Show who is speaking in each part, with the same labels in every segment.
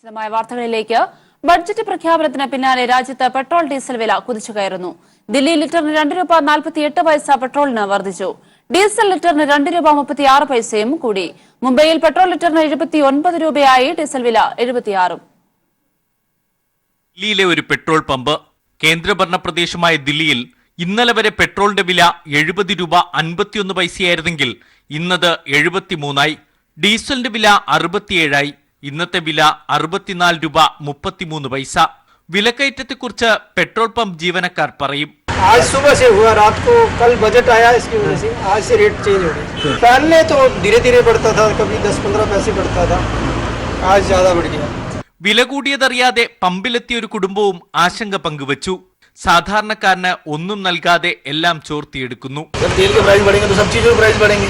Speaker 1: വിശദമായ വാർത്തകളിലേക്ക്. ബഡ്ജറ്റ് പ്രഖ്യാപനത്തിന് പിന്നാലെ രാജ്യത്ത് പെട്രോൾ ഡീസൽ വില കുതിച്ചുകയറുന്നു. ദില്ലി ലിറ്ററിന് 2 രൂപ 48 പൈസ പെട്രോളിന് വർദ്ധിച്ചു. ഡീസൽ ലിറ്ററിന് 2 രൂപ 36 പൈസയും കൂടി. മുംബൈയിൽ പെട്രോൾ ലിറ്ററിന് 79 രൂപയായി, ഡീസൽ വില 76.
Speaker 2: ദില്ലിയിലെ ഒരു പെട്രോൾ പമ്പ്. കേന്ദ്രഭരണ പ്രദേശമായ ദില്ലിയിൽ ഇന്നലെ വരെ പെട്രോളിന്റെ വില 70 രൂപ 51 പൈസയായിരുന്നെങ്കിൽ ഇന്നത് 73ആയി. ഡീസലിന്റെ വില 67ആയി. ഇന്നത്തെ വില 64 രൂപ 33 പൈസ. വിലക്കയറ്റത്തെക്കുറിച്ച് പെട്രോൾ പമ്പ് ജീവനക്കാർ പറയും.
Speaker 3: आज सुबह से हुआ, रात को कल बजट आया, इसकी वजह से आज से रेट चेंज हो गए। पहले तो धीरे धीरे बढ़ता था, कभी 10-15 पैसे बढ़ता था, आज ज्यादा बढ़ गया.
Speaker 2: വില കൂടിയതറിയാതെ പമ്പിലെത്തിയ ഒരു കുടുംബവും ആശങ്ക പങ്കുവച്ചു. സാധാരണക്കാരന് ഒന്നും നൽകാതെ എല്ലാം ചോർത്തിയെടുക്കുന്നു.
Speaker 4: तेल के प्राइस बढ़ेंगे तो सब चीजों के प्राइस बढ़ेंगे.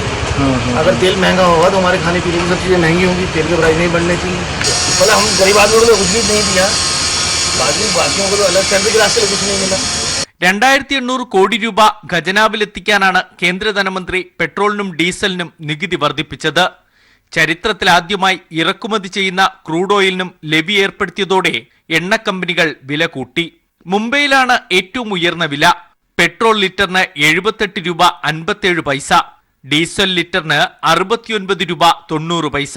Speaker 4: अगर तेल महंगा होगा तो हमारे खाने पीने की सब चीजें महंगी होंगी. तेल के प्राइस नहीं बढ़ने चाहिए. मतलब हम गरीब आदमियों को कुछ भी नहीं दिया, बाकियों को तो अलग सैलरी के रास्ते कुछ नहीं मिला.
Speaker 2: 2800 കോടി രൂപ ഖജനാവിലെത്തിക്കാനാണ് കേന്ദ്ര ധനമന്ത്രി പെട്രോളിനും ഡീസലിനും നികുതി വർദ്ധിപ്പിച്ചത്. ചരിത്രത്തിലാദ്യമായി ഇറക്കുമതി ചെയ്യുന്ന ക്രൂഡ് ഓയിലിനും ലെവി ഏർപ്പെടുത്തിയതോടെ എണ്ണ കമ്പനികൾ വില കൂട്ടി. മുംബൈയിലാണ് ഏറ്റവും ഉയർന്ന വില. പെട്രോൾ ലിറ്ററിന് 78 രൂപ 57 പൈസ, ഡീസൽ ലിറ്ററിന് 69 രൂപ 90 പൈസ.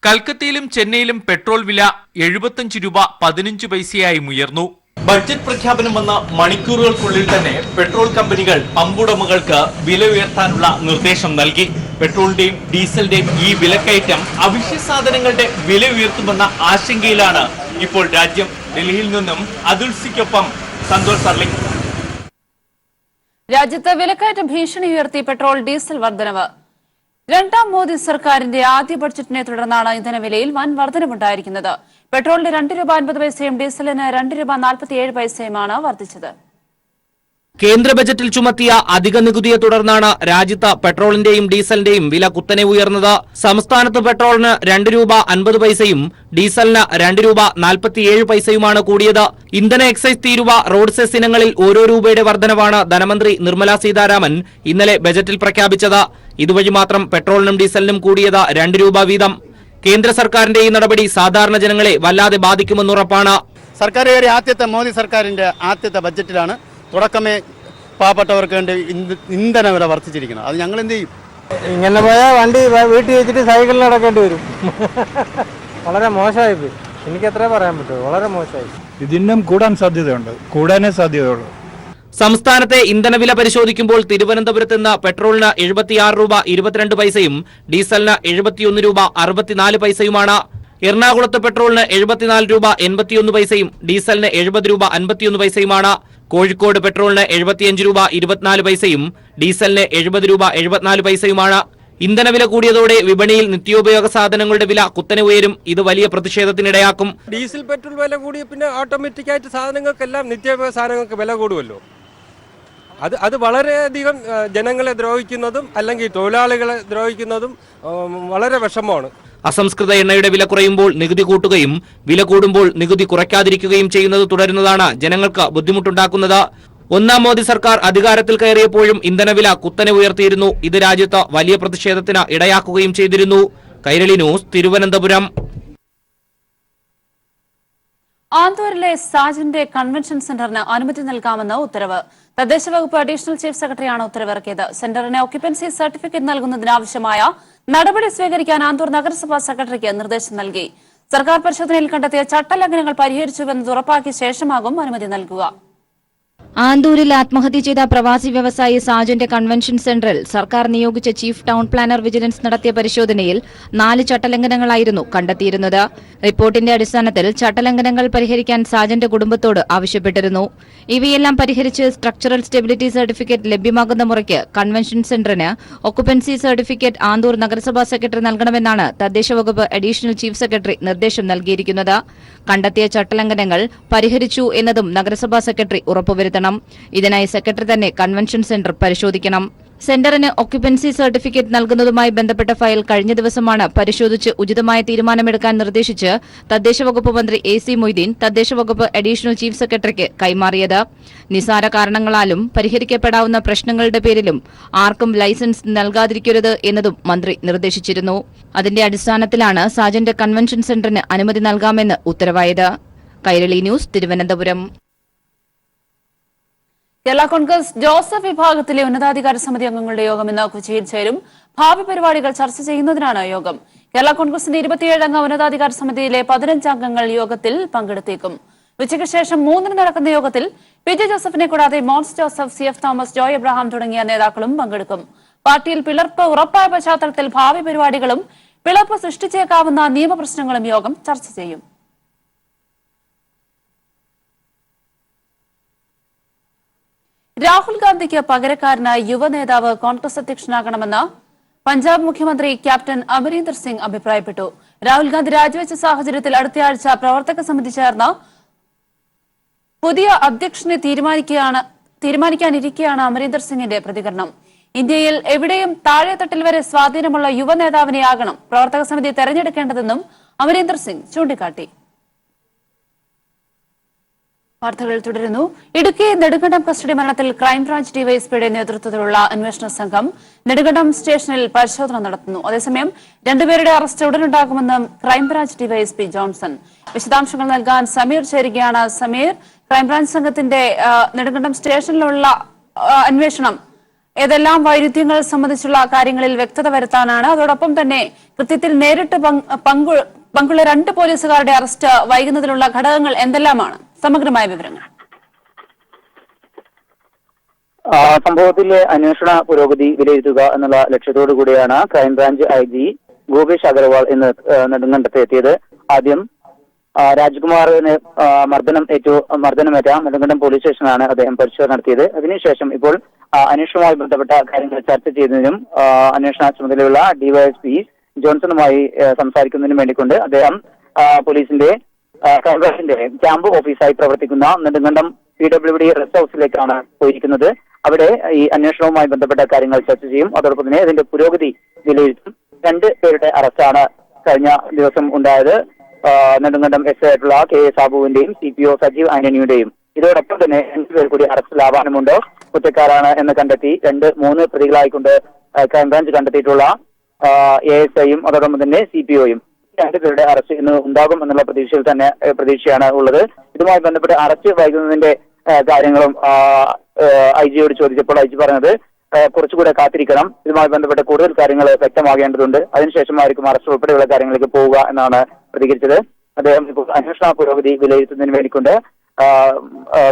Speaker 2: കൽക്കത്തയിലും ചെന്നൈയിലും പെട്രോൾ വില 75 രൂപ 15 പൈസയായും ഉയർന്നു. ബഡ്ജറ്റ് പ്രഖ്യാപനം വന്ന മണിക്കൂറുകൾക്കുള്ളിൽ തന്നെ പെട്രോൾ കമ്പനികൾ പമ്പുടമകൾക്ക് വില ഉയർത്താനുള്ള നിർദ്ദേശം നൽകി. പെട്രോളിന്റെയും ഡീസലിന്റെയും ഈ വിലക്കയറ്റം അവശ്യ സാധനങ്ങളുടെ വില ഉയർത്തുമെന്ന ആശങ്കയിലാണ് ഇപ്പോൾ രാജ്യം. ഡൽഹിയിൽ നിന്നും അതുൽസിക്കൊപ്പം സന്തോഷ് സർലിംഗ്.
Speaker 1: രാജ്യത്ത് വിലക്കയറ്റ ഭീഷണി ഉയർത്തി പെട്രോൾ ഡീസൽ വർധനവ്. രണ്ടാം മോദി സർക്കാരിന്റെ ആദ്യ ബഡ്ജറ്റിനെ തുടർന്നാണ് ഇന്ധനവിലയിൽ വൻ വർധനവുണ്ടായിരിക്കുന്നത്. പെട്രോളിന് 2 രൂപ 50 പൈസയും ഡീസലിന് 2 രൂപ 47 പൈസയുമാണ് വർദ്ധിച്ചത്.
Speaker 5: കേന്ദ്ര ബജറ്റിൽ ചുമത്തിയ അധിക നികുതിയെ തുടർന്നാണ് രാജ്യത്ത് പെട്രോളിന്റെയും ഡീസലിന്റെയും വില കുത്തനെ ഉയർന്നത്. സംസ്ഥാനത്ത് പെട്രോളിന് 2 രൂപ 50 പൈസയും ഡീസലിന് 2 രൂപ 47 പൈസയുമാണ് കൂടിയത്. ഇന്ധന എക്സൈസ് തീരുവ, റോഡ് സെസ് ഇനങ്ങളിൽ ഓരോ രൂപയുടെ വർധനവാണ് ധനമന്ത്രി നിർമ്മല സീതാരാമൻ ഇന്നലെ ബജറ്റിൽ പ്രഖ്യാപിച്ചത്. ഇതുവഴി മാത്രം പെട്രോളിനും ഡീസലിനും കൂടിയത് 2 രൂപ വീതം. കേന്ദ്ര സർക്കാരിന്റെ ഈ നടപടി സാധാരണ ജനങ്ങളെ വല്ലാതെ ബാധിക്കുമെന്നുറപ്പാണ്.
Speaker 6: സർക്കാർ കയറി ആദ്യത്തെ മോദി സർക്കാരിന്റെ ആദ്യത്തെ ബജറ്റിലാണ് തുടക്കമേ പാവപ്പെട്ടവർക്ക് വേണ്ടി ഇന്ധന വില വർദ്ധിച്ചിരിക്കുന്നത്. അത് ഞങ്ങൾ എന്ത് ചെയ്യും?
Speaker 3: ഇങ്ങനെ പോയാൽ വണ്ടി വീട്ടിൽ വെച്ചിട്ട് സൈക്കിളിൽ നടക്കേണ്ടി വരും. വളരെ മോശമായി പോയി. എനിക്ക് എത്ര പറയാൻ പറ്റുമോ, വളരെ മോശമായി.
Speaker 7: ഇതിനും കൂടാൻ സാധ്യതയുണ്ട്, കൂടാനേ സാധ്യതയുള്ളൂ.
Speaker 5: സംസ്ഥാനത്തെ ഇന്ധനവില പരിശോധിക്കുമ്പോൾ തിരുവനന്തപുരത്ത് നിന്ന് പെട്രോളിന് 76 രൂപ 22 പൈസയും ഡീസലിന് 71 രൂപ 64 പൈസയുമാണ്. എറണാകുളത്ത് പെട്രോളിന് 74 രൂപ 81 പൈസയും ഡീസലിന് 70 രൂപ 51 പൈസയുമാണ്. കോഴിക്കോട് പെട്രോളിന് 75 രൂപ 24 പൈസയും ഡീസലിന് 70 രൂപ 74 പൈസയുമാണ്. ഇന്ധനവില കൂടിയതോടെ വിപണിയിൽ നിത്യോപയോഗ സാധനങ്ങളുടെ വില കുത്തനെ ഉയരും. ഇത് വലിയ പ്രതിഷേധത്തിനിടയാക്കും.
Speaker 8: ഡീസൽ പെട്രോൾ വില കൂടിയ പിന്നെ ഓട്ടോമാറ്റിക്കായിട്ട് സാധനങ്ങൾക്കെല്ലാം നിത്യോപയോഗ സാധനങ്ങൾക്ക് വില കൂടുമല്ലോ. അത് വളരെയധികം ജനങ്ങളെ ദ്രോഹിക്കുന്നതും അല്ലെങ്കിൽ തൊഴിലാളികളെ ദ്രോഹിക്കുന്നതും വളരെ വിഷമമാണ്.
Speaker 5: അസംസ്കൃത എണ്ണയുടെ വില കുറയുമ്പോൾ നികുതി കൂട്ടുകയും വില കൂടുമ്പോൾ നികുതി കുറയ്ക്കാതിരിക്കുകയും ചെയ്യുന്നത് തുടരുന്നതാണ് ജനങ്ങൾക്ക് ബുദ്ധിമുട്ടുണ്ടാക്കുന്നത്. ഒന്നാം മോദി സർക്കാർ അധികാരത്തിൽ കയറിയപ്പോഴും ഇന്ധനവില കുത്തനെ ഉയർത്തിയിരുന്നു. ഇത് രാജ്യത്ത് വലിയ പ്രതിഷേധത്തിന് ഇടയാക്കുകയും ചെയ്തിരുന്നു. കൈരളി ന്യൂസ്, തിരുവനന്തപുരം.
Speaker 1: ആന്തൂരിലെ സാജന്റെ കൺവെൻഷൻ സെന്ററിന് അനുമതി നൽകാമെന്ന് ഉത്തരവ്. തദ്ദേശ വകുപ്പ് അഡീഷണൽ ചീഫ് സെക്രട്ടറിയാണ് ഉത്തരവിറക്കിയത്. സെന്ററിന് ഓക്യുപ്പൻസി സർട്ടിഫിക്കറ്റ് നൽകുന്നതിനാവശ്യമായ നടപടി സ്വീകരിക്കാൻ ആന്തൂർ നഗരസഭാ സെക്രട്ടറിക്ക് നിർദ്ദേശം നൽകി. സർക്കാർ പരിശോധനയിൽ കണ്ടെത്തിയ ചട്ടലംഘനങ്ങൾ പരിഹരിച്ചുവെന്ന് ഉറപ്പാക്കിയ ശേഷമാകും അനുമതി നൽകുക.
Speaker 9: ആന്തൂരിൽ ആത്മഹത്യ ചെയ്ത പ്രവാസി വ്യവസായി സാജന്റെ കൺവെൻഷൻ സെന്ററിൽ സർക്കാർ നിയോഗിച്ച ചീഫ് ടൗൺ പ്ലാനർ വിജിലൻസ് നടത്തിയ പരിശോധനയിൽ 4 ചട്ടലംഘനങ്ങളായിരുന്നു കണ്ടെത്തിയിരുന്നത്. റിപ്പോർട്ടിന്റെ അടിസ്ഥാനത്തിൽ ചട്ടലംഘനങ്ങൾ പരിഹരിക്കാൻ സാജന്റെ കുടുംബത്തോട് ആവശ്യപ്പെട്ടിരുന്നു. ഇവയെല്ലാം പരിഹരിച്ച് സ്ട്രക്ചറൽ സ്റ്റെബിലിറ്റി സർട്ടിഫിക്കറ്റ് ലഭ്യമാകുന്ന മുറയ്ക്ക് കൺവെൻഷൻ സെന്ററിന് ഒക്കുപ്പൻസി സർട്ടിഫിക്കറ്റ് ആന്തൂർ നഗരസഭാ സെക്രട്ടറി നൽകണമെന്നാണ് തദ്ദേശ വകുപ്പ് അഡീഷണൽ ചീഫ് സെക്രട്ടറി നിർദ്ദേശം നൽകിയിരിക്കുന്നത്. കണ്ടെത്തിയ ചട്ടലംഘനങ്ങൾ പരിഹരിച്ചു എന്നതും നഗരസഭാ സെക്രട്ടറി ഉറപ്പുവരുത്തണം. ഇതിനായി സെക്രട്ടറി തന്നെ കൺവെൻഷൻ സെന്റർ പരിശോധിക്കണം. സെന്ററിന് ഒക്യുപ്പൻസി സർട്ടിഫിക്കറ്റ് നൽകുന്നതുമായി ബന്ധപ്പെട്ട ഫയൽ കഴിഞ്ഞ ദിവസമാണ് പരിശോധിച്ച് ഉചിതമായ തീരുമാനമെടുക്കാൻ നിർദ്ദേശിച്ച് തദ്ദേശ വകുപ്പ് മന്ത്രി AC മൊയ്തീൻ തദ്ദേശ വകുപ്പ് അഡീഷണൽ ചീഫ് സെക്രട്ടറിക്ക് കൈമാറിയത്. നിസാര കാരണങ്ങളാലും പരിഹരിക്കപ്പെടാവുന്ന പ്രശ്നങ്ങളുടെ പേരിലും ആർക്കും ലൈസൻസ് നൽകാതിരിക്കരുത് എന്നതും മന്ത്രി നിർദ്ദേശിച്ചിരുന്നു. അതിന്റെ അടിസ്ഥാനത്തിലാണ് സാജന്റ് കൺവെൻഷൻ സെന്ററിന് അനുമതി നൽകാമെന്ന് ഉത്തരവായത്. കൈരളി ന്യൂസ്, തിരുവനന്തപുരം.
Speaker 1: കേരള കോൺഗ്രസ് ജോസഫ് വിഭാഗത്തിലെ ഉന്നതാധികാര സമിതി അംഗങ്ങളുടെ യോഗം ഇന്ന് കൊച്ചിയിൽ ചേരും. ഭാവി പരിപാടികൾ ചർച്ച ചെയ്യുന്നതിനാണ് യോഗം. കേരള കോൺഗ്രസിന്റെ 27-അംഗ ഉന്നതാധികാര സമിതിയിലെ 15 അംഗങ്ങൾ യോഗത്തിൽ പങ്കെടുത്തേക്കും. ഉച്ചയ്ക്ക് ശേഷം 3-ന് നടക്കുന്ന യോഗത്തിൽ PJ ജോസഫിനെ കൂടാതെ Mons Joseph, CF Thomas, Joy Abraham തുടങ്ങിയ നേതാക്കളും പങ്കെടുക്കും. പാർട്ടിയിൽ പിളർപ്പ് ഉറപ്പായ പശ്ചാത്തലത്തിൽ ഭാവി പരിപാടികളും പിളർപ്പ് സൃഷ്ടിച്ചേക്കാവുന്ന നിയമപ്രശ്നങ്ങളും യോഗം ചർച്ച ചെയ്യും. രാഹുൽ ഗാന്ധിക്ക് പകരക്കാരനായി യുവനേതാവ് കോൺഗ്രസ് അധ്യക്ഷനാകണമെന്ന് പഞ്ചാബ് മുഖ്യമന്ത്രി ക്യാപ്റ്റൻ അമരീന്ദർ സിംഗ് അഭിപ്രായപ്പെട്ടു. രാഹുൽ ഗാന്ധി രാജിവെച്ച സാഹചര്യത്തിൽ അടുത്തയാഴ്ച പ്രവർത്തക സമിതി ചേർന്ന് പുതിയ അധ്യക്ഷനെ തീരുമാനിക്കാനിരിക്കെയാണ് അമരീന്ദർ സിംഗിന്റെ പ്രതികരണം. ഇന്ത്യയിൽ എവിടെയും താഴെത്തട്ടിൽ വരെ സ്വാധീനമുള്ള യുവനേതാവിനെയാകണം പ്രവർത്തക സമിതി തെരഞ്ഞെടുക്കേണ്ടതെന്നും അമരീന്ദർ സിംഗ് ചൂണ്ടിക്കാട്ടി. വാർത്തകൾ തുടരുന്നു. ഇടുക്കി നെടുങ്കണ്ടം കസ്റ്റഡി മരണത്തിൽ ക്രൈംബ്രാഞ്ച് ഡിവൈഎസ്പിയുടെ നേതൃത്വത്തിലുള്ള അന്വേഷണ സംഘം നെടുങ്കണ്ടം സ്റ്റേഷനിൽ പരിശോധന നടത്തുന്നു. അതേസമയം 2 പേരുടെ അറസ്റ്റ് ഉടനുണ്ടാകുമെന്ന് ക്രൈംബ്രാഞ്ച് ഡിവൈഎസ്പി ജോൺസൺ. വിശദാംശങ്ങൾ നൽകാൻ സമീർ ചേരുകയാണ്. സമീർ, ക്രൈംബ്രാഞ്ച് സംഘത്തിന്റെ നെടുങ്കണ്ടം സ്റ്റേഷനിലുള്ള അന്വേഷണം ഏതെല്ലാം വൈരുദ്ധ്യങ്ങൾ സംബന്ധിച്ചുള്ള കാര്യങ്ങളിൽ വ്യക്തത വരുത്താനാണ്? അതോടൊപ്പം തന്നെ കൃത്യത്തിൽ നേരിട്ട് പങ്കുള്ള 2 പോലീസുകാരുടെ അറസ്റ്റ് വൈകുന്നതിലുള്ള ഘടകങ്ങൾ എന്തെല്ലാമാണ്? സമഗ്രമായ വിവരങ്ങൾ.
Speaker 10: സംഭവത്തിലെ അന്വേഷണ പുരോഗതി വിലയിരുത്തുക എന്നുള്ള ലക്ഷ്യത്തോടു കൂടിയാണ് ക്രൈംബ്രാഞ്ച് IG ഗോപേഷ് അഗർവാൾ ഇന്ന് നെടുങ്കണ്ടത്ത് എത്തിയത്. ആദ്യം രാജ്കുമാറിന് മർദ്ദനമേറ്റ നെടുങ്കണ്ടം പോലീസ് സ്റ്റേഷനാണ് അദ്ദേഹം പരിശോധന നടത്തിയത്. അതിനുശേഷം ഇപ്പോൾ അന്വേഷണവുമായി ബന്ധപ്പെട്ട കാര്യങ്ങൾ ചർച്ച ചെയ്യുന്നതിനും അന്വേഷണ ചുമതലയുള്ള DYSP ജോൺസണുമായി സംസാരിക്കുന്നതിനും വേണ്ടിക്കൊണ്ട് അദ്ദേഹം പോലീസിന്റെ കോൺഗ്രസിന്റെ ക്യാമ്പ് ഓഫീസായി പ്രവർത്തിക്കുന്ന നെടുങ്കണ്ടം PWD റെസ്റ്റ് ഹൌസിലേക്കാണ് പോയിരിക്കുന്നത്. അവിടെ ഈ അന്വേഷണവുമായി ബന്ധപ്പെട്ട കാര്യങ്ങൾ ചർച്ച ചെയ്യും. അതോടൊപ്പം തന്നെ ഇതിന്റെ പുരോഗതി വിലയിരുത്തും. 2 പേരുടെ അറസ്റ്റാണ് കഴിഞ്ഞ ദിവസം ഉണ്ടായത്. നെടുങ്കണ്ടം SI ആയിട്ടുള്ള KA സാബുവിന്റെയും CPO സജീവ് ആന്റണിയുടെയും. ഇതോടൊപ്പം തന്നെ 2 പേർ കൂടി അറസ്റ്റിലാവാനുമുണ്ട്. കുറ്റക്കാരാണ് എന്ന് കണ്ടെത്തി 2-3 പ്രതികളായിക്കൊണ്ട് ക്രൈംബ്രാഞ്ച് കണ്ടെത്തിയിട്ടുള്ള ASIയും അതോടൊപ്പം തന്നെ CPOയും 2 പേരുടെ അറസ്റ്റ് ഇന്ന് ഉണ്ടാകും എന്നുള്ള പ്രതീക്ഷയാണ് ഉള്ളത്. ഇതുമായി ബന്ധപ്പെട്ട് അറസ്റ്റ് വൈകുന്നതിന്റെ കാര്യങ്ങളും IG-യോട് ചോദിച്ചപ്പോൾ IG പറഞ്ഞത് കുറച്ചുകൂടെ കാത്തിരിക്കണം, ഇതുമായി ബന്ധപ്പെട്ട് കൂടുതൽ കാര്യങ്ങൾ വ്യക്തമാകേണ്ടതുണ്ട്, അതിനുശേഷമായിരിക്കും അറസ്റ്റ് ഉൾപ്പെടെയുള്ള കാര്യങ്ങളിലേക്ക് പോവുക എന്നാണ് പ്രതികരിച്ചത്. അദ്ദേഹം ഇപ്പോൾ അന്വേഷണ പുരോഗതി വിലയിരുത്തുന്നതിന് വേണ്ടിക്കൊണ്ട്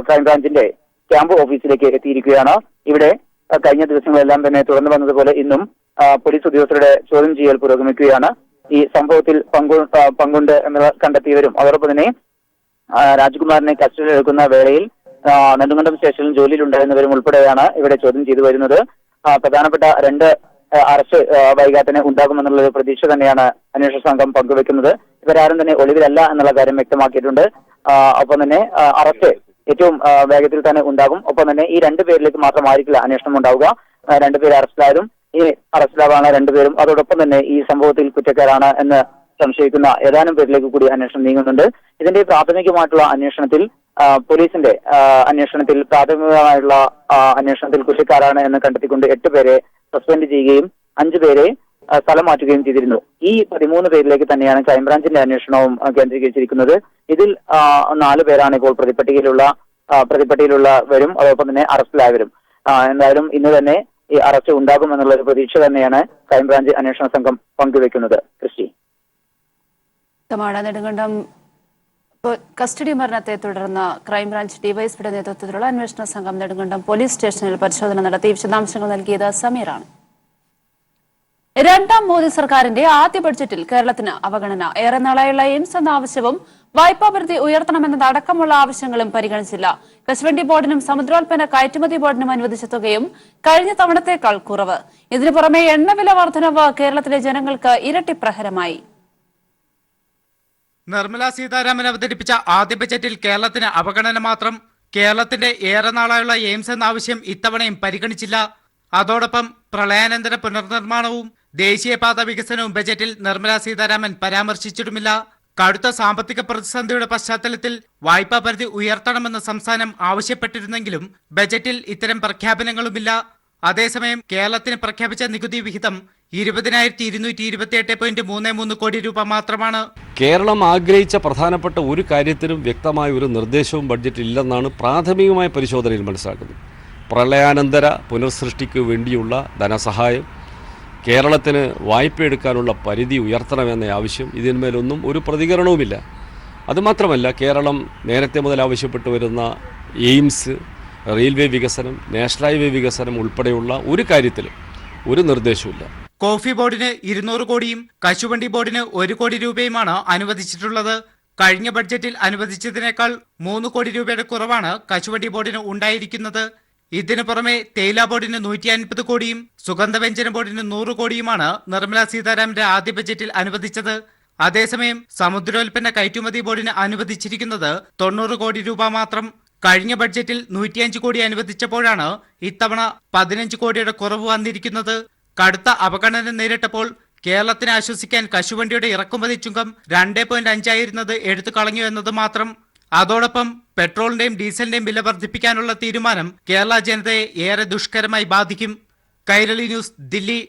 Speaker 10: ക്രൈംബ്രാഞ്ചിന്റെ ക്യാമ്പ് ഓഫീസിലേക്ക് എത്തിയിരിക്കുകയാണ്. ഇവിടെ കഴിഞ്ഞ ദിവസങ്ങളെല്ലാം തന്നെ തുടർന്നു വന്നതുപോലെ ഇന്നും പോലീസ് ഉദ്യോഗസ്ഥരുടെ ചോദ്യം ചെയ്യൽ പുരോഗമിക്കുകയാണ്. ഈ സംഭവത്തിൽ പങ്കുണ്ട് എന്ന് കണ്ടെത്തിയവരും അതോടൊപ്പം തന്നെ രാജ്കുമാറിനെ കസ്റ്റഡിയിൽ എടുക്കുന്ന വേളയിൽ നെടുങ്കണ്ടം സ്റ്റേഷനിൽ ജോലിയിലുണ്ടായിരുന്നവരും ഉൾപ്പെടെയാണ് ഇവിടെ ചോദ്യം ചെയ്തു വരുന്നത്. പ്രധാനപ്പെട്ട 2 അറസ്റ്റ് വൈകാതെ ഉണ്ടാകുമെന്നുള്ള ഒരു പ്രതീക്ഷ തന്നെയാണ് അന്വേഷണ സംഘം പങ്കുവെക്കുന്നത്. ഇവരാരും തന്നെ ഒളിവിലല്ല എന്നുള്ള കാര്യം വ്യക്തമാക്കിയിട്ടുണ്ട്. ഒപ്പം തന്നെ അറസ്റ്റ് ഏറ്റവും വേഗത്തിൽ തന്നെ ഉണ്ടാകും. ഒപ്പം തന്നെ ഈ 2 പേരിലേക്ക് മാത്രമായിരിക്കില്ല അന്വേഷണം ഉണ്ടാവുക. 2 പേര് അറസ്റ്റിലായതും ഈ അറസ്റ്റിലാവാണ് 2 പേരും. അതോടൊപ്പം തന്നെ ഈ സംഭവത്തിൽ കുറ്റക്കാരാണ് എന്ന് സംശയിക്കുന്ന ഏതാനും പേരിലേക്ക് കൂടി അന്വേഷണം നീങ്ങുന്നുണ്ട്. ഇതിന്റെ പ്രാഥമികമായിട്ടുള്ള അന്വേഷണത്തിൽ പോലീസിന്റെ പ്രാഥമികമായിട്ടുള്ള അന്വേഷണത്തിൽ കുറ്റക്കാരാണ് എന്ന് കണ്ടെത്തിക്കൊണ്ട് 8 പേരെ സസ്പെൻഡ് ചെയ്യുകയും 5 പേരെ സ്ഥലം മാറ്റുകയും ചെയ്തിരുന്നു. ഈ 13 പേരിലേക്ക് തന്നെയാണ് ക്രൈംബ്രാഞ്ചിന്റെ അന്വേഷണവും കേന്ദ്രീകരിച്ചിരിക്കുന്നത്. ഇതിൽ 4 പേരാണ് ഇപ്പോൾ പ്രതിപ്പട്ടികയിലുള്ളവരും അതോടൊപ്പം തന്നെ അറസ്റ്റിലായവരും. എന്തായാലും ഇന്ന് തന്നെ ഈ അറസ്റ്റ് ഉണ്ടാകും എന്നുള്ള ഒരു പ്രതീക്ഷ തന്നെയാണ് ക്രൈംബ്രാഞ്ച് അന്വേഷണ സംഘം പങ്കുവെക്കുന്നത്. ക്രിസ്റ്റി,
Speaker 1: നെടുങ്കണ്ടം കസ്റ്റഡി മരണത്തെ തുടർന്ന് ക്രൈംബ്രാഞ്ച് ഡിവൈഎസ്പിയുടെ നേതൃത്വത്തിലുള്ള അന്വേഷണ സംഘം നെടുങ്കണ്ടം പോലീസ് സ്റ്റേഷനിൽ പരിശോധന നടത്തി. വിശദാംശങ്ങൾ നൽകിയത് സമീറാണ്. 2ാം മോദി സർക്കാരിന്റെ ആദ്യ ബഡ്ജറ്റിൽ കേരളത്തിന് അവഗണന. ഏറെ നാളായുള്ള എയിംസ് എന്ന ആവശ്യവും വായ്പാ പരിധി ഉയർത്തണമെന്നതടക്കമുള്ള ആവശ്യങ്ങളും പരിഗണിച്ചില്ല. കശുവണ്ടി ബോർഡിനും സമുദ്രോൽപ്പന്ന കയറ്റുമതി ബോർഡിനും അനുവദിച്ച തുകയും കഴിഞ്ഞ തവണത്തേക്കാൾ കുറവ്. ഇതിനു പുറമെ എണ്ണവില വർധനവ് കേരളത്തിലെ ജനങ്ങൾക്ക് ഇരട്ടി പ്രഹരമായി.
Speaker 11: നിർമ്മല സീതാരാമൻ അവതരിപ്പിച്ച ആദ്യ ബജറ്റിൽ കേരളത്തിന് അവഗണന മാത്രം. കേരളത്തിന്റെ ഏറെ നാളായുള്ള എയിംസ് എന്ന ആവശ്യം ഇത്തവണയും പരിഗണിച്ചില്ല. അതോടൊപ്പം പ്രളയാനന്തര പുനർനിർമ്മാണവും ദേശീയപാത വികസനവും ബജറ്റിൽ നിർമ്മലാ സീതാരാമൻ പരാമർശിച്ചിട്ടുമില്ല. കടുത്ത സാമ്പത്തിക പ്രതിസന്ധിയുടെ പശ്ചാത്തലത്തിൽ വായ്പാ പരിധി ഉയർത്തണമെന്ന് സംസ്ഥാനം ആവശ്യപ്പെട്ടിരുന്നെങ്കിലും ബജറ്റിൽ ഇത്തരം പ്രഖ്യാപനങ്ങളുമില്ല. അതേസമയം കേരളത്തിന് പ്രഖ്യാപിച്ച നികുതി വിഹിതം 20,228.33 കോടി രൂപ മാത്രമാണ്.
Speaker 12: കേരളം ആഗ്രഹിച്ച പ്രധാനപ്പെട്ട ഒരു കാര്യത്തിനും വ്യക്തമായ ഒരു നിർദ്ദേശവും ബഡ്ജറ്റിൽ ഇല്ലെന്നാണ് പ്രാഥമികമായ പരിശോധനയിൽ മനസ്സിലാക്കുന്നത്. പ്രളയാനന്തര പുനഃസൃഷ്ടിക്ക് വേണ്ടിയുള്ള ധനസഹായം, കേരളത്തിന് വായ്പയെടുക്കാനുള്ള പരിധി ഉയർത്തണമെന്ന ആവശ്യം, ഇതിന്മേലൊന്നും ഒരു പ്രതികരണവുമില്ല. അതുമാത്രമല്ല, കേരളം നേരത്തെ മുതൽ ആവശ്യപ്പെട്ടു വരുന്ന എയിംസ്, റെയിൽവേ വികസനം, നാഷണൽ ഹൈവേ വികസനം ഉൾപ്പെടെയുള്ള ഒരു കാര്യത്തിലും ഒരു നിർദ്ദേശവുമില്ല.
Speaker 11: കോഫി ബോർഡിന് 200 കോടിയും കശുവണ്ടി ബോർഡിന് 1 കോടി രൂപയുമാണ് അനുവദിച്ചിട്ടുള്ളത്. കഴിഞ്ഞ ബഡ്ജറ്റിൽ അനുവദിച്ചതിനേക്കാൾ 3 കോടി രൂപയുടെ കുറവാണ് കശുവണ്ടി ബോർഡിന് ഉണ്ടായിരിക്കുന്നത്. ഇതിനു പുറമെ തേയില ബോർഡിന് 150 കോടിയും സുഗന്ധവ്യഞ്ജന ബോർഡിന് 100 കോടിയുമാണ് നിർമ്മലാ സീതാരാമന്റെ ആദ്യ ബജറ്റിൽ അനുവദിച്ചത്. അതേസമയം സമുദ്രോൽപ്പന്ന കയറ്റുമതി ബോർഡിന് അനുവദിച്ചിരിക്കുന്നത് 90 കോടി രൂപ മാത്രം. കഴിഞ്ഞ ബഡ്ജറ്റിൽ 105 കോടി അനുവദിച്ചപ്പോഴാണ് ഇത്തവണ 15 കോടിയുടെ കുറവ് വന്നിരിക്കുന്നത്. കടുത്ത അവഗണന നേരിട്ടപ്പോൾ കേരളത്തിനെ ആശ്വസിക്കാൻ കശുവണ്ടിയുടെ ഇറക്കുമതി ചുങ്കം 2.5 ആയിരുന്നത് എടുത്തു കളഞ്ഞു എന്നത് മാത്രം. അതോടൊപ്പം പെട്രോളിന്റെയും ഡീസലിന്റെയും വില വർദ്ധിപ്പിക്കാനുള്ള തീരുമാനം കേരള ജനതയെ ഏറെ ദുഷ്കരമായി ബാധിക്കും. കൈരളി ന്യൂസ്, ദില്ലി.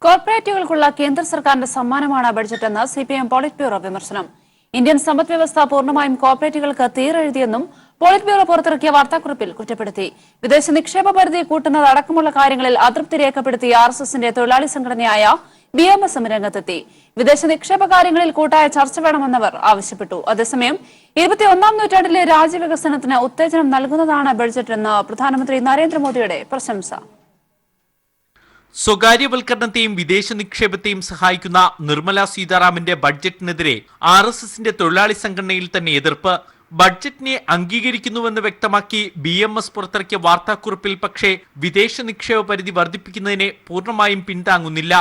Speaker 1: കോർപ്പറേറ്റുകൾക്കുള്ള കേന്ദ്ര സർക്കാരിന്റെ സമ്മാനമാണ് ബഡ്ജറ്റെന്ന് CPM പോളിറ്റ് ബ്യൂറോ വിമർശനം. ഇന്ത്യൻ സമ്പദ് വ്യവസ്ഥ പൂർണ്ണമായും കോർപ്പറേറ്റുകൾക്ക് തീരെഴുതിയെന്നും പോളിറ്റ് ബ്യൂറോ പുറത്തിറക്കിയ വാർത്താക്കുറിപ്പിൽ കുറ്റപ്പെടുത്തി. വിദേശ നിക്ഷേപ പരിധി കൂട്ടുന്നത് അടക്കമുള്ള കാര്യങ്ങളിൽ അതൃപ്തി രേഖപ്പെടുത്തിയ RSSന്റെ തൊഴിലാളി സംഘടനയായ BMS രംഗത്തെത്തി. വിദേശ നിക്ഷേപ കാര്യങ്ങളിൽ കൂട്ടായ ചർച്ച വേണമെന്നവർ ആവശ്യപ്പെട്ടു. അതേസമയം 21ാം നൂറ്റാണ്ടിലെ രാജ്യവികസനത്തിന് ഉത്തേജനം നൽകുന്നതാണ് ബഡ്ജറ്റെന്ന് പ്രധാനമന്ത്രി നരേന്ദ്രമോദിയുടെ പ്രശംസ.
Speaker 2: സ്വകാര്യവൽക്കരണത്തെയും വിദേശ നിക്ഷേപത്തെയും സഹായിക്കുന്ന നിർമ്മലാ സീതാരാമന്റെ ബഡ്ജറ്റിനെതിരെ RSSന്റെ തൊഴിലാളി സംഘടനയിൽ തന്നെ എതിർപ്പ്. ബഡ്ജറ്റിനെ അംഗീകരിക്കുന്നുവെന്ന് വ്യക്തമാക്കി BMS പുറത്തിറക്കിയ വാർത്താക്കുറിപ്പിൽ പക്ഷേ വിദേശ നിക്ഷേപ പരിധി വർദ്ധിപ്പിക്കുന്നതിനെ പൂർണ്ണമായും പിന്താങ്ങുന്നില്ല.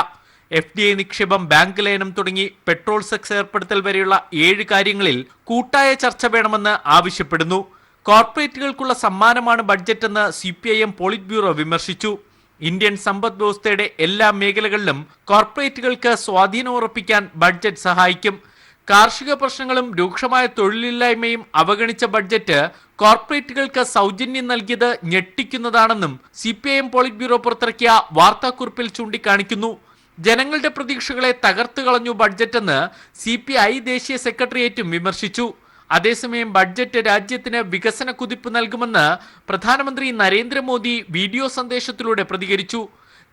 Speaker 2: FDI നിക്ഷേപം, ബാങ്ക് ലയനം തുടങ്ങി പെട്രോൾ സെസ് ഏർപ്പെടുത്തൽ വരെയുള്ള 7 കാര്യങ്ങളിൽ കൂട്ടായ ചർച്ച വേണമെന്ന് ആവശ്യപ്പെടുന്നു. കോർപ്പറേറ്റുകൾക്കുള്ള സമ്മാനമാണ് ബഡ്ജറ്റെന്ന് CPIM പോളിറ്റ് ബ്യൂറോ വിമർശിച്ചു. ഇന്ത്യൻ സമ്പദ് വ്യവസ്ഥയുടെ എല്ലാ മേഖലകളിലും കോർപ്പറേറ്റുകൾക്ക് സ്വാധീനം ഉറപ്പിക്കാൻ ബഡ്ജറ്റ് സഹായിക്കും. കാർഷിക പ്രശ്നങ്ങളും രൂക്ഷമായ തൊഴിലില്ലായ്മയും അവഗണിച്ച ബഡ്ജറ്റ് കോർപ്പറേറ്റുകൾക്ക് സൗജന്യം നൽകിയത് ഞെട്ടിക്കുന്നതാണെന്നും CPIM പോളിറ്റ് ബ്യൂറോ പുറത്തിറക്കിയ വാർത്താക്കുറിപ്പിൽ ചൂണ്ടിക്കാണിക്കുന്നു. ജനങ്ങളുടെ പ്രതീക്ഷകളെ തകർത്തു കളഞ്ഞു ബഡ്ജറ്റെന്ന് CPI ദേശീയ സെക്രട്ടേറിയറ്റും വിമർശിച്ചു. അതേസമയം ബഡ്ജറ്റ് രാജ്യത്തിന് വികസന കുതിപ്പ് നൽകുമെന്ന് പ്രധാനമന്ത്രി നരേന്ദ്രമോദി വീഡിയോ സന്ദേശത്തിലൂടെ പ്രതികരിച്ചു.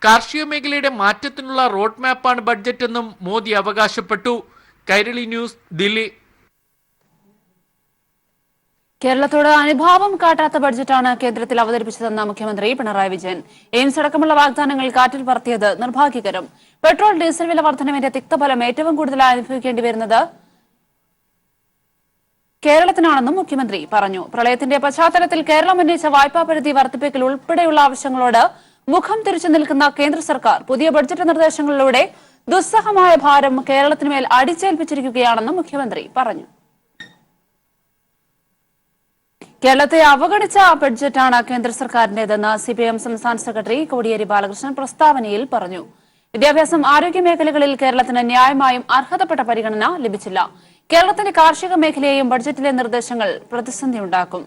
Speaker 2: കാർഷിക മേഖലയുടെ മാറ്റത്തിനുള്ള റോഡ് മാപ്പാണ് ബഡ്ജറ്റെന്നും മോദി അവകാശപ്പെട്ടു. കൈരളി ന്യൂസ്, ദില്ലി.
Speaker 1: കേരളത്തോട് അനുഭാവം കാട്ടാത്ത ബഡ്ജറ്റാണ് കേന്ദ്രത്തിൽ അവതരിപ്പിച്ചതെന്ന് മുഖ്യമന്ത്രി പിണറായി വിജയൻ. എയിംസ് അടക്കമുള്ള വാഗ്ദാനങ്ങൾ കാറ്റിൽ പറത്തിയത് നിർഭാഗ്യകരം. പെട്രോൾ, ഡീസൽ വില വർധനവിന്റെ തിക്തഫലം ഏറ്റവും കൂടുതൽ അനുഭവിക്കേണ്ടി വരുന്നത് കേരളത്തിനാണെന്നും മുഖ്യമന്ത്രി പറഞ്ഞു. പ്രളയത്തിന്റെ പശ്ചാത്തലത്തിൽ കേരളം ഉന്നയിച്ച വായ്പാ പരിധി വർദ്ധിപ്പിക്കൽ ഉൾപ്പെടെയുള്ള ആവശ്യങ്ങളോട് മുഖം തിരിച്ചു നിൽക്കുന്ന കേന്ദ്ര സർക്കാർ പുതിയ ബഡ്ജറ്റ് നിർദ്ദേശങ്ങളിലൂടെ ദുസ്സഹമായ ഭാരം കേരളത്തിനുമേൽ അടിച്ചേൽപ്പിച്ചിരിക്കുകയാണെന്നും മുഖ്യമന്ത്രി പറഞ്ഞു. കേരളത്തെ അവഗണിച്ച ബഡ്ജറ്റാണ് കേന്ദ്ര സർക്കാരിന്റേതെന്ന് CPIM സംസ്ഥാന സെക്രട്ടറി കോടിയേരി ബാലകൃഷ്ണൻ പ്രസ്താവനയിൽ പറഞ്ഞു. വിദ്യാഭ്യാസം, ആരോഗ്യ മേഖലകളിൽ കേരളത്തിന് ന്യായമായും അർഹതപ്പെട്ട പരിഗണന ലഭിച്ചില്ല. കേരളത്തിന്റെ കാർഷിക മേഖലയെയും ബഡ്ജറ്റിലെ നിർദ്ദേശങ്ങൾ പ്രതിസന്ധിയുണ്ടാക്കും.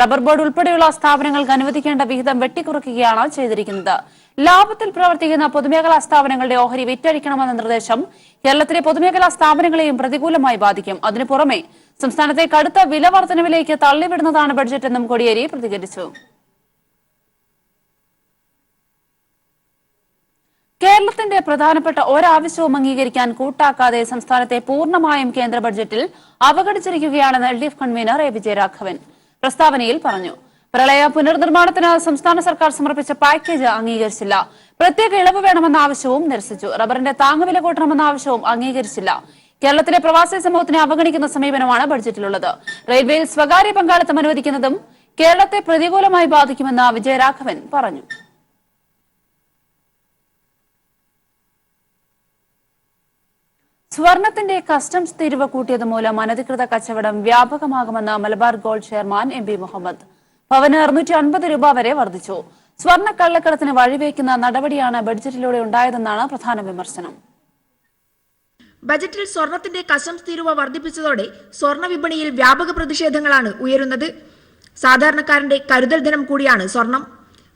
Speaker 1: റബ്ബർ ബോർഡ് ഉൾപ്പെടെയുള്ള സ്ഥാപനങ്ങൾക്ക് അനുവദിക്കേണ്ട വിഹിതം വെട്ടിക്കുറയ്ക്കുകയാണ് ചെയ്തിരിക്കുന്നത്. ലാഭത്തിൽ പ്രവർത്തിക്കുന്ന പൊതുമേഖലാ സ്ഥാപനങ്ങളുടെ ഓഹരി വിറ്റഴിക്കണമെന്ന നിർദ്ദേശം കേരളത്തിലെ പൊതുമേഖലാ സ്ഥാപനങ്ങളെയും പ്രതികൂലമായി ബാധിക്കും. അതിനു പുറമെ സംസ്ഥാനത്തെ കടുത്ത വില വർധനവിലേക്ക് തള്ളിവിടുന്നതാണ് ബഡ്ജറ്റെന്നും കോടിയേരി പ്രതികരിച്ചു. കേരളത്തിന്റെ പ്രധാനപ്പെട്ട ഒരാവശ്യവും അംഗീകരിക്കാൻ കൂട്ടാക്കാതെ സംസ്ഥാനത്തെ പൂർണ്ണമായും കേന്ദ്ര ബഡ്ജറ്റിൽ അവഗണിച്ചിരിക്കുകയാണെന്ന് LDF കൺവീനർ A വിജയരാഘവൻ പ്രസ്താവനയിൽ പറഞ്ഞു. പ്രളയ പുനർനിർമ്മാണത്തിന് സംസ്ഥാന സർക്കാർ സമർപ്പിച്ച പാക്കേജ് അംഗീകരിച്ചില്ല. പ്രത്യേക ഇളവ് വേണമെന്ന ആവശ്യവും നിരസിച്ചു. റബ്ബറിന്റെ താങ്ങുവില കൂട്ടണമെന്ന ആവശ്യവും അംഗീകരിച്ചില്ല. കേരളത്തിലെ പ്രവാസി സമൂഹത്തിനെ അവഗണിക്കുന്ന സമീപനമാണ് ബഡ്ജറ്റിലുള്ളത്. റെയിൽവേയിൽ സ്വകാര്യ പങ്കാളിത്തം അനുവദിക്കുന്നതും കേരളത്തെ പ്രതികൂലമായി ബാധിക്കുമെന്ന് വിജയരാഘവൻ പറഞ്ഞു. സ്വർണത്തിന്റെ കസ്റ്റംസ് തീരുവ കൂട്ടിയത് മൂലം അനധികൃത കച്ചവടം വ്യാപകമാകുമെന്ന് Malabar Gold chairman MB Muhammad. പവന് 650 രൂപ വരെ വർദ്ധിച്ചു. സ്വർണ്ണ കള്ളക്കടത്തിന് വഴിവെക്കുന്ന നടപടിയാണ് ബഡ്ജറ്റിലൂടെ ഉണ്ടായതെന്നാണ് പ്രധാന വിമർശനം.
Speaker 13: ബജറ്റിൽ സ്വർണത്തിന്റെ കസ്റ്റംസ് തീരുവ വർദ്ധിപ്പിച്ചതോടെ സ്വർണ്ണ വിപണിയിൽ വ്യാപക പ്രതിഷേധങ്ങളാണ് ഉയരുന്നത്. സാധാരണക്കാരന്റെ കരുതൽ ധനം കൂടിയാണ് സ്വർണം.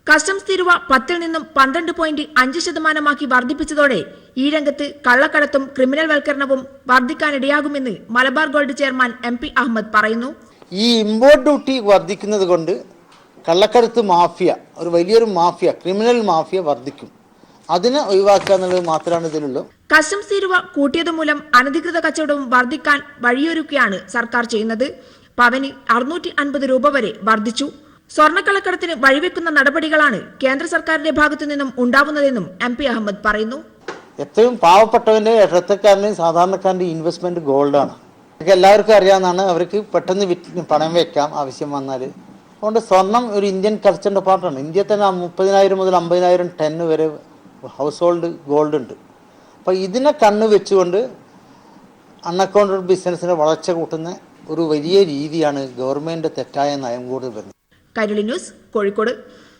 Speaker 13: കസ്റ്റംസ് തീരുവ 10-ൽ നിന്നും 12.5% വർദ്ധിപ്പിച്ചതോടെ ഈ രംഗത്ത് കള്ളക്കടത്തും ക്രിമിനൽ വൽക്കരണവും വർദ്ധിക്കാനിടയാകുമെന്ന് Malabar Gold chairman MP Ahmed പറയുന്നു.
Speaker 14: ഈ ഇമ്പോർട്ട് ഡ്യൂട്ടി വർദ്ധിക്കുന്നത് കൊണ്ട് കള്ളക്കടത്ത് മാഫിയ, ഒരു വലിയൊരു മാഫിയ, ക്രിമിനൽ മാഫിയ വർദ്ധിക്കും. അതിനെ ഒഴിവാക്കുക എന്നുള്ളത് മാത്രമാണ് ഇതിലുള്ളൂ.
Speaker 13: കസ്റ്റംസ് തീരുവ കൂട്ടിയതുമൂലം അനധികൃത കച്ചവടവും വർദ്ധിക്കാൻ വഴിയൊരുക്കുകയാണ് സർക്കാർ ചെയ്യുന്നത്. പവന് 650 രൂപ വരെ വർദ്ധിച്ചു. സ്വർണ്ണക്കള്ളക്കടത്തിന് വഴിവെക്കുന്ന നടപടികളാണ് കേന്ദ്ര സർക്കാരിന്റെ ഭാഗത്തു നിന്നും ഉണ്ടാവുന്നതെന്നും MP അഹമ്മദ് പറയുന്നു.
Speaker 14: എത്രയും പാവപ്പെട്ടവന്റെ ഇടത്തക്കാരന്റെയും സാധാരണക്കാരന്റെയും ഇൻവെസ്റ്റ്മെന്റ് ഗോൾഡാണ്. എല്ലാവർക്കും അറിയാവുന്നതാണ്. അവർക്ക് പെട്ടെന്ന് പണം വെക്കാം ആവശ്യം വന്നാൽ. അതുകൊണ്ട് സ്വർണം ഒരു ഇന്ത്യൻ കൾച്ചറിന്റെ പാർട്ടാണ്. ഇന്ത്യയിൽ തന്നെ 30,000 മുതൽ 50,000 ടൺ വരെ ഹൗസ് ഹോൾഡ് ഗോൾഡ് ഉണ്ട്. അപ്പോൾ ഇതിനെ കണ്ണു വെച്ചുകൊണ്ട് അൺഅക്കൗണ്ടഡ് ബിസിനസ്സിനെ വളർച്ച കൂട്ടുന്ന ഒരു വലിയ രീതിയാണ് ഗവൺമെന്റിന്റെ തെറ്റായ നയം കൂടി വരുന്നത്.
Speaker 13: കൈരളി ന്യൂസ്, കോഴിക്കോട്.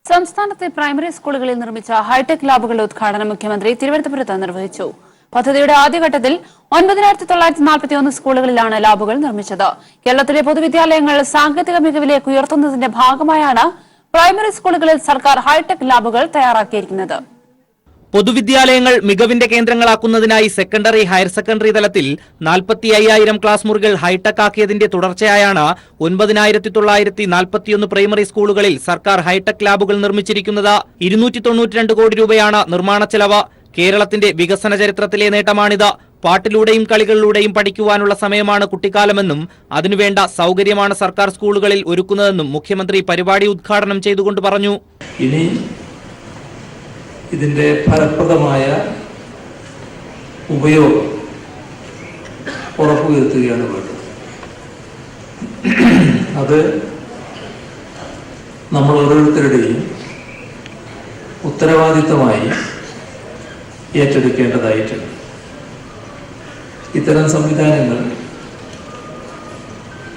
Speaker 1: സംസ്ഥാനത്തെ പ്രൈമറി സ്കൂളുകളിൽ നിർമ്മിച്ച ഹൈടെക് ലാബുകളുടെ ഉദ്ഘാടനം മുഖ്യമന്ത്രി തിരുവനന്തപുരത്ത് നിർവഹിച്ചു. പദ്ധതിയുടെ ആദ്യഘട്ടത്തിൽ 9,941 സ്കൂളുകളിലാണ് ലാബുകൾ നിർമ്മിച്ചത്. കേരളത്തിലെ പൊതുവിദ്യാലയങ്ങൾ സാങ്കേതിക മികവിലേക്ക് ഉയർത്തുന്നതിന്റെ ഭാഗമായാണ് പ്രൈമറി സ്കൂളുകളിൽ സർക്കാർ ഹൈടെക് ലാബുകൾ തയ്യാറാക്കിയിരിക്കുന്നത്.
Speaker 5: പൊതുവിദ്യാലയങ്ങൾ മികവിന്റെ കേന്ദ്രങ്ങളാക്കുന്നതിനായി സെക്കൻഡറി, ഹയർ സെക്കൻഡറി തലത്തിൽ 45,000 ക്ലാസ് മുറികൾ ഹൈടെക് ആക്കിയതിന്റെ തുടർച്ചയായാണ് 9,941 പ്രൈമറി സ്കൂളുകളിൽ സർക്കാർ ഹൈടെക് ലാബുകൾ നിർമ്മിച്ചിരിക്കുന്നത്. 292 കോടി രൂപയാണ് നിർമ്മാണ ചെലവ്. കേരളത്തിന്റെ വികസന ചരിത്രത്തിലെ നേട്ടമാണിത്. പാട്ടിലൂടെയും കളികളിലൂടെയും പഠിക്കുവാനുള്ള സമയമാണ് കുട്ടിക്കാലമെന്നും അതിനുവേണ്ട സൗകര്യമാണ് സർക്കാർ സ്കൂളുകളിൽ ഒരുക്കുന്നതെന്നും മുഖ്യമന്ത്രി പരിപാടി ഉദ്ഘാടനം ചെയ്തുകൊണ്ട് പറഞ്ഞു.
Speaker 15: ഇനി ഇതിന്റെ ഫലപ്രദമായ ഉപയോഗം ഉറപ്പുവരുത്തുകയാണ് വേണ്ടത്. അത് നമ്മൾ ഓരോരുത്തരുടെയും ഉത്തരവാദിത്തമായി ഏറ്റെടുക്കേണ്ടതായിട്ടുണ്ട്. ഇത്തരം സംവിധാനങ്ങൾ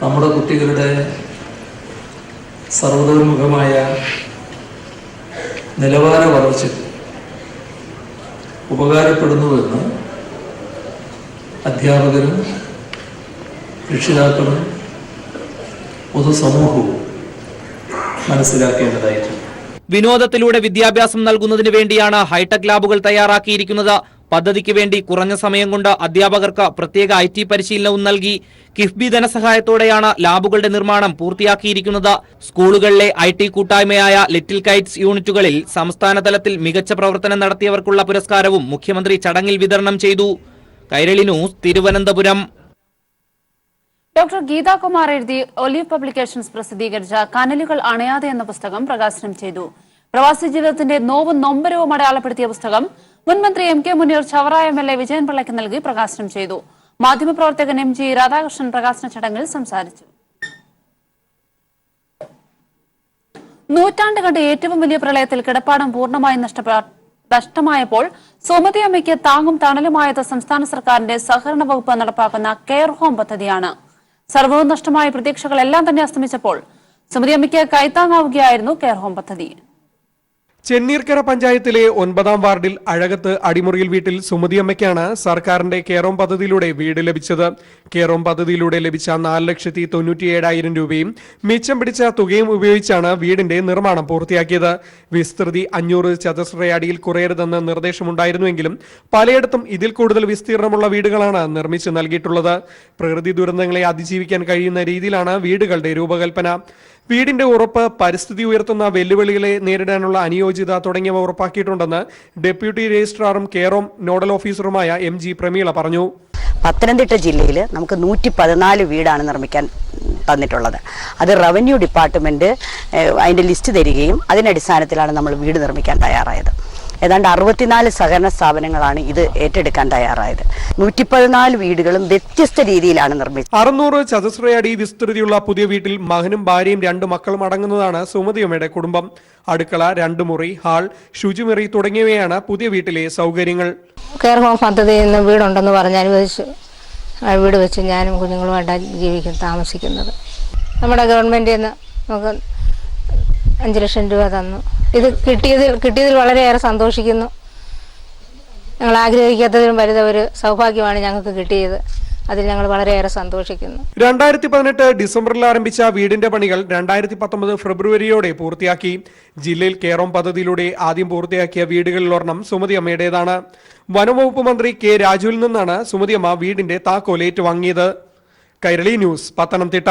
Speaker 15: നമ്മുടെ കുട്ടികളുടെ സർവതോന്മുഖമായ നിലവാര വളർച്ചയ്ക്ക് ഉപകാരപ്പെടുന്നുവെന്ന് അധ്യാപകരും രക്ഷിതാക്കളും പൊതുസമൂഹവും മനസ്സിലാക്കേണ്ടതായിട്ടുണ്ട്.
Speaker 5: വിനോദത്തിലൂടെ വിദ്യാഭ്യാസം നൽകുന്നതിന് വേണ്ടിയാണ് ഹൈടെക് ലാബുകൾ തയ്യാറാക്കിയിരിക്കുന്നത്. പദ്ധതിക്ക് വേണ്ടി കുറഞ്ഞ സമയം കൊണ്ട് അധ്യാപകർക്ക് പ്രത്യേക IT പരിശീലനവും നൽകി. കിഫ്ബി ധനസഹായത്തോടെയാണ് ലാബുകളുടെ നിർമ്മാണം പൂർത്തിയാക്കിയിരിക്കുന്നത്. സ്കൂളുകളിലെ IT കൂട്ടായ്മയായ ലിറ്റിൽ കൈറ്റ്സ് യൂണിറ്റുകളിൽ സംസ്ഥാന തലത്തിൽ മികച്ച പ്രവർത്തനം നടത്തിയവർക്കുള്ള പുരസ്കാരവും മുഖ്യമന്ത്രി ചടങ്ങിൽ വിതരണം ചെയ്തു. കൈരളി ന്യൂസ്, തിരുവനന്തപുരം.
Speaker 1: ഡോക്ടർ ഗീതാകുമാർ എഴുതി ഒലിവ് പബ്ലിക്കേഷൻസ് പ്രസിദ്ധീകരിച്ച കനലുകൾ അണയാതെ എന്ന പുസ്തകം പ്രകാശനം ചെയ്തു. പ്രവാസി ജീവിതത്തിന്റെ നോവും നൊമ്പരവും അടയാളപ്പെടുത്തിയ പുസ്തകം മുൻമന്ത്രി MK മുനീർ, ചവറ MLA വിജയൻ പിള്ളയ്ക്ക് നൽകി പ്രകാശനം ചെയ്തു. മാധ്യമപ്രവർത്തകൻ MG രാധാകൃഷ്ണൻ പ്രകാശന ചടങ്ങിൽ സംസാരിച്ചു. നൂറ്റാണ്ട് കണ്ട ഏറ്റവും വലിയ പ്രളയത്തിൽ കിടപ്പാടം പൂർണ്ണമായി നഷ്ടമായപ്പോൾ സുമതി അമ്മയ്ക്ക് താങ്ങും തണലുമായത് സംസ്ഥാന സർക്കാരിന്റെ സഹകരണ വകുപ്പ് നടപ്പാക്കുന്ന കെയർ ഹോം പദ്ധതിയാണ്. സർവ്വവും നഷ്ടമായ പ്രതീക്ഷകളെല്ലാം തന്നെ അസ്തമിച്ചപ്പോൾ സുമതി അമ്മയ്ക്ക് കൈത്താങ്ങാവുകയായിരുന്നു കെയർ ഹോം പദ്ധതി.
Speaker 16: ചെന്നീർക്കര പഞ്ചായത്തിലെ 9-ാം വാർഡിൽ അഴകത്ത് അടിമുറിയിൽ വീട്ടിൽ സുമതിയമ്മയ്ക്കാണ് സർക്കാരിന്റെ കെയറോം പദ്ധതിയിലൂടെ വീട് ലഭിച്ചത്. കെയറോം പദ്ധതിയിലൂടെ ലഭിച്ച 4,97,000 രൂപയും മിച്ചം പിടിച്ച തുകയും ഉപയോഗിച്ചാണ് വീടിന്റെ നിർമ്മാണം പൂർത്തിയാക്കിയത്. വിസ്തൃതി 500 ചതുരശ്ര അടിയിൽ കുറയരുതെന്ന് നിർദ്ദേശമുണ്ടായിരുന്നുവെങ്കിലും പലയിടത്തും ഇതിൽ കൂടുതൽ വിസ്തീർണമുള്ള വീടുകളാണ് നിർമ്മിച്ചു നൽകിയിട്ടുള്ളത്. പ്രകൃതി ദുരന്തങ്ങളെ അതിജീവിക്കാൻ കഴിയുന്ന രീതിയിലാണ് വീടുകളുടെ രൂപകൽപ്പന. വീടിന്റെ ഉറപ്പ്, പരിസ്ഥിതി ഉയർത്തുന്ന വെല്ലുവിളികളെ നേരിടാനുള്ള അനുയോജ്യത തുടങ്ങിയവ ഉറപ്പാക്കിയിട്ടുണ്ടെന്ന് ഡെപ്യൂട്ടി രജിസ്ട്രാറും കെയറോം നോഡൽ ഓഫീസറുമായ MG പ്രമീള പറഞ്ഞു.
Speaker 17: പത്തനംതിട്ട ജില്ലയിൽ നമുക്ക് 114 വീടാണ് നിർമ്മിക്കാൻ തന്നിട്ടുള്ളത്. അത് റവന്യൂ ഡിപ്പാർട്ട്മെന്റ് അതിന്റെ ലിസ്റ്റ് തരികയും അതിനടിസ്ഥാനത്തിലാണ് നമ്മൾ വീട് നിർമ്മിക്കാൻ തയ്യാറായത്. ഏതാണ്ട് 64 സഹകരണ സ്ഥാപനങ്ങളാണ് ഇത് ഏറ്റെടുക്കാൻ തയ്യാറായത്. 114 വീടുകളും വ്യത്യസ്ത രീതിയിലാണ് നിർമ്മിച്ചത്.
Speaker 16: 600 ചതുരശ്ര അടി വിസ്തൃതിയുള്ള പുതിയ വീട്ടിൽ മകനും ഭാര്യയും 2 മക്കളും അടങ്ങുന്നതാണ് സുമതിയമ്മയുടെ കുടുംബം. അടുക്കള, 2 മുറി, ഹാൾ, ശുചിമുറി തുടങ്ങിയവയാണ് പുതിയ വീട്ടിലെ സൗകര്യങ്ങൾ.
Speaker 18: കെയർ ഹോം പദ്ധതിയിൽ നിന്ന് വീടുണ്ടെന്ന് പറഞ്ഞ് അനുവദിച്ചു. വീട് വെച്ച് ഞാനും കുഞ്ഞുങ്ങളുമായിട്ടാണ് താമസിക്കുന്നത്. നമ്മുടെ ഗവൺമെന്റിൽ നിന്ന് നമുക്ക് 5 ലക്ഷം രൂപ തന്നു. ഇത് കിട്ടിയതിൽ വളരെയേറെ സന്തോഷിക്കുന്നു. ഞങ്ങൾ ആഗ്രഹിക്കാത്തതിലും വലുത ഒരു സൗഭാഗ്യമാണ് ഞങ്ങൾക്ക് കിട്ടിയത്. അതിൽ ഞങ്ങൾ വളരെയേറെ സന്തോഷിക്കുന്നു.
Speaker 16: 2018 ഡിസംബറിൽ ആരംഭിച്ച വീടിന്റെ പണികൾ 2019 ഫെബ്രുവരിയോടെ പൂർത്തിയാക്കി. ജില്ലയിൽ കെയർ ഹോം പദ്ധതിയിലൂടെ ആദ്യം പൂർത്തിയാക്കിയ വീടുകളിൽ ഒരെണ്ണം സുമതി അമ്മയുടേതാണ്. വനംവകുപ്പ് മന്ത്രി കെ രാജുവിൽ നിന്നാണ് സുമതി അമ്മ വീടിന്റെ താക്കോൽ ഏറ്റുവാങ്ങിയത്. കൈരളി ന്യൂസ്, പത്തനംതിട്ട.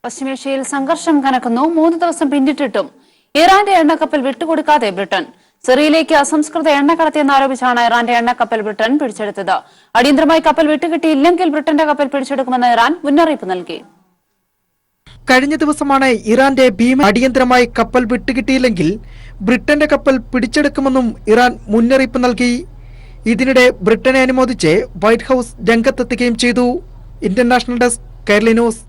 Speaker 1: പശ്ചിമേഷ്യയിൽ സംഘർഷം കനക്കുന്നു. 3 ദിവസം പിന്നിട്ടിട്ടും ഇറാന്റെ എണ്ണക്കപ്പൽ വിട്ടുകൊടുക്കാതെ ബ്രിട്ടൻ. സിറിയയിലേക്ക് അസംസ്കൃത എണ്ണ കടത്തിയെന്നാരോപിച്ചാണ് ഇറാന്റെ എണ്ണക്കപ്പൽ ബ്രിട്ടൻ പിടിച്ചെടുത്തത്. അടിയന്തരമായി കപ്പൽ വിട്ടുകിട്ടിയില്ലെങ്കിൽ ബ്രിട്ടന്റെ കപ്പൽ പിടിച്ചെടുക്കുമെന്ന് ഇറാൻ മുന്നറിയിപ്പ് നൽകി.
Speaker 19: കഴിഞ്ഞ ദിവസമാണ് ഇറാന്റെ ഭീമൻ അടിയന്തരമായി കപ്പൽ വിട്ടുകിട്ടിയില്ലെങ്കിൽ ബ്രിട്ടന്റെ കപ്പൽ പിടിച്ചെടുക്കുമെന്നും ഇറാൻ മുന്നറിയിപ്പ് നൽകി. ഇതിനിടെ ബ്രിട്ടനെ അനുമോദിച്ച് വൈറ്റ് ഹൌസ് രംഗത്തെത്തുകയും ചെയ്തു. International desk, Kerala news.